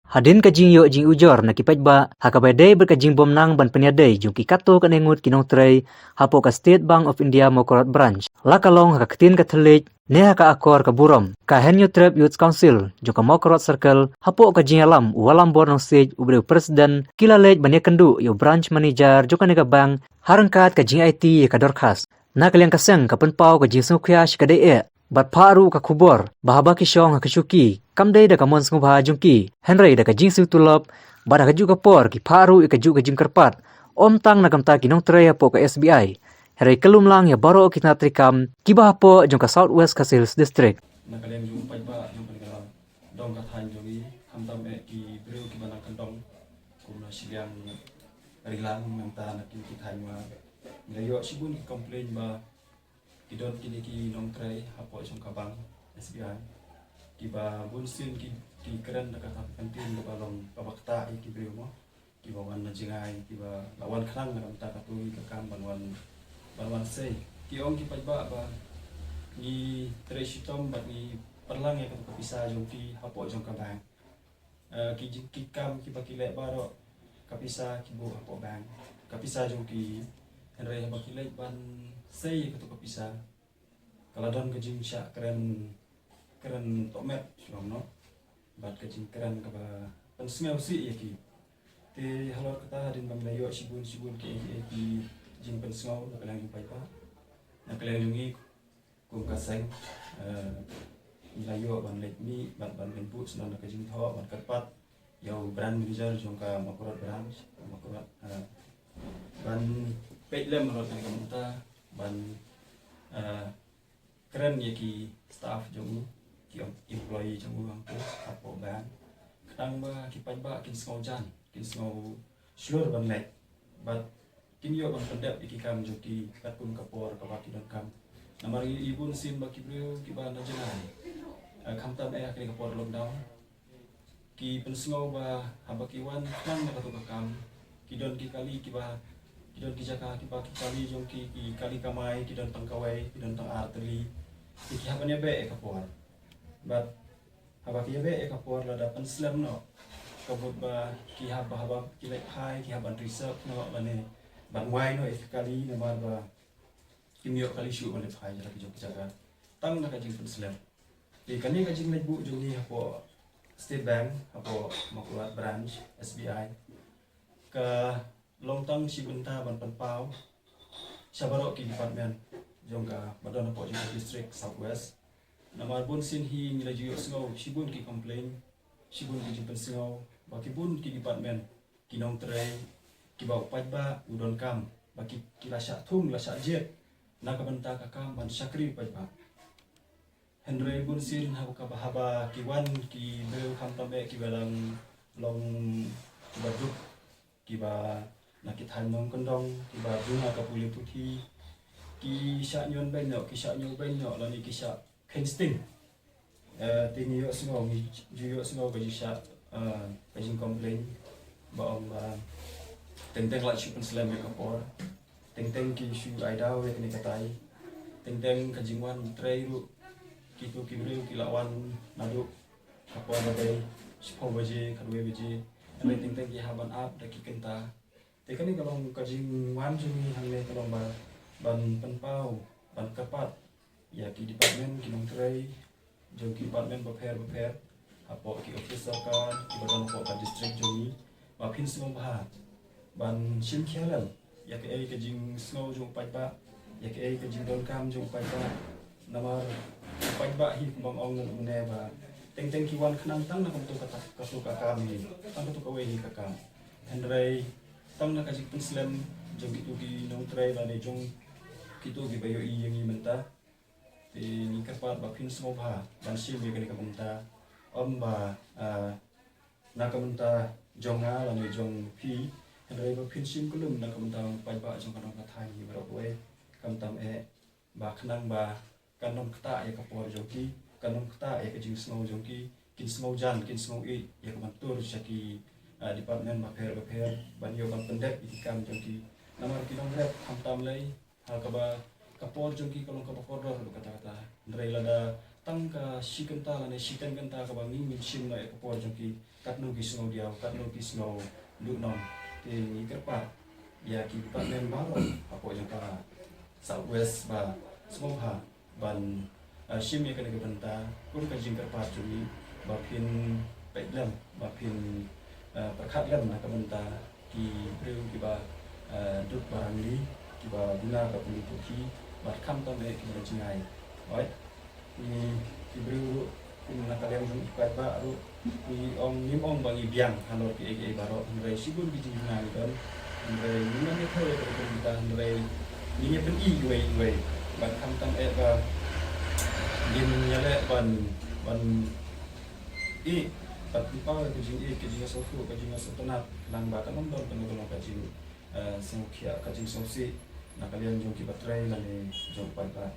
Hadin ka jing yo jing ujor na kipaj ba hakabade berkajing bomnang ban penyadai jung ki kato kan engut kinong tray hapo ka State Bank of India Mokorat branch lakalong hakatin ka telik ne haka akor ka burom ka henyo trap youth council jung ka Mokorat circle hapo ka jing alam walam bor nong stage ubre president kilalej banyak kendu yo branch manager jung ka nega bank harangkat ka jing IT ka dorkas na kaliang kaseng ka penpau ka jing sukya shikade e bat paru ka kubor bahaba ki shong ka shuki kamdei da ka mons ngubha jungki henry da ka jingsu tulop bada ka juga por ki paru ka juga jing kerpat om tang na kamta ki nong treya po ka SBI henry kelum lang ya baro ki na trikam ki ba po jung ka Southwest ka Sales District na kalian jung pai ba jung pai dong ka than jung hamtam e ki breu ki banang kandong kum na siang rilang menta na ki than ma ngayo sibun ki complain ba kidon kini ki nong tray hapo jung ka bang SBI kiba bunsin ki keren na kata penting ba balong pabakta ki breu mo kiba wan na jingai kiba lawan klang na kamta ka tuwi ka kam banwan sei ki ong ki ba ni treshitom ba ni perlang ya ka kapisa jong ki hapo jong ka bang ki kam ki bakile baro kapisa ki bo hapo bang kapisa jong ki henry bakile ban sei ka kapisa kaladon ka jing sya keren tomet no bat ka jing keren ka ba pensmel si ya ki te halor kata hadin bang layo sibun ki jing pensmel na kalang pai pa na kalang ngi kum kaseng layo ban let mi ban benpu senang ka jing tho ban karpat yau brand manager jong ka Mokorat branch Mokorat ban petlem ro ka kamta ban keren ya ki staff jong ki employee jong uang tu apo ban kadang ba ki pai ba kin sngo jan kin sngo slur ban let bat kin yo ban pendap ki kam jong ki katun kapor ka ba ki don kam namari ibun sim ba ki breu ki ba na janai kamta ba ki kapor lockdown ki pensngo ba habaki wan kan na katu kam ki don ki kali ki ba ki don ki jaka ki ba ki kali jong ki kali kamai ki don tangkawai ki don tang arteri ki habanya be kapor bat habaki be kapor la dapan slam no kabut ba ki haba ki lek hai ki haban reserve no bane ban wai no kali na mar ba kimyo kali shu bane phai jara ki jok jaga tang na ka jing slam di kani ka jing bu jong ni hapo State Bank hapo Mokorat branch SBI ka longtang sibunta ban penpau sabaro ki department jong ka badon hapo jong district Southwest namar bun sin hi nila jiyo sngo sibun ki complain sibun ki jipen sngo baki bun ki department kinong tray ki ba upat ba udon kam baki ki lasa thum lasa jet na ka banta ka kam ban sakri upat ba Henry bun sin haba ki wan ki beu kam tambe ki balang long ki baduk ki ba nakit hanong kondong ki ba bunga ka puli puthi ki sya nyon ben no ki sya nyon ben no lani ki sya Kingston tini yo sngo mi juyo sngo ka sya ka jing complain ba om ba teng la chupen slam ka por teng ki shu aidao we ni katai teng ka jingwan tray ru kitu kibreu kilawan nadu kapwa bagai sepuluh baje kadue baje ane ting ki haban up da ki kenta te kani kalong kajing wan jumi hangle kalong ba ban penpau ban kapat ya ki department ki nong tray jong ki department baper hapo ki officer kan ki badan hapo ka district jumi ba pin simo ba ban sim khialam ya ki ai kajing snow jong pai ba ya ki ai kajing don kam jong pai ba namar pai ba hi bang ong ne ba teng ki wan khnang tang na kamtu kata kasuka kami tang tu kawe hi kakam henry tang na kajik pun slam jong itu ki nong tray la ne jong kitu gi bayo i yang i menta ti ni kapat ba pin smo ba ban sim bi ka kamta om ba na kamta jonga la ne jong pi henry ba pin sim kulum na kamta pai ba jong kanong kathai ni ba we kamtam e ba khnang ba kanong kta ya kapor joki kanong kta ya kajing snow joki kin snow jan kin snow e ya kamantur syaki department baper banyo ban pendek ikam joki namar kinong rep hamtam lay hal kaba kapor joki kalong kapor do kata-kata ndrei lada tang ka shikanta la ne shikan kanta ka bang min shim na ekapor jong ki katno ki snow dia katno ki snow lu non te ni kerpa ya ki pa men ba apo jong ka southwest ba snow ha ban shim ya kana ka banta kun ka jing kerpa juli ba pin peklam ba pin perkhat lam na ka banta ki breu ki ba dut barang ni ki ba guna ka puli puki ba kam tam e ki ba jingai oi ni ki breu kun na kalian jung ipat ba ru ni ong nim ong bangi biang halor ki ege baro ngai sigun ki jingai ni kan ngai ni na ne thoi ka kita ngai ni ne pen i ngai ba kam tam e ba dim nyale ban i but di pa ke jing sofu ke jing sotonat lang ba kan don kan ka jing sengkia ka jing sosi na kalian jong ki batrai la ne jong pai ba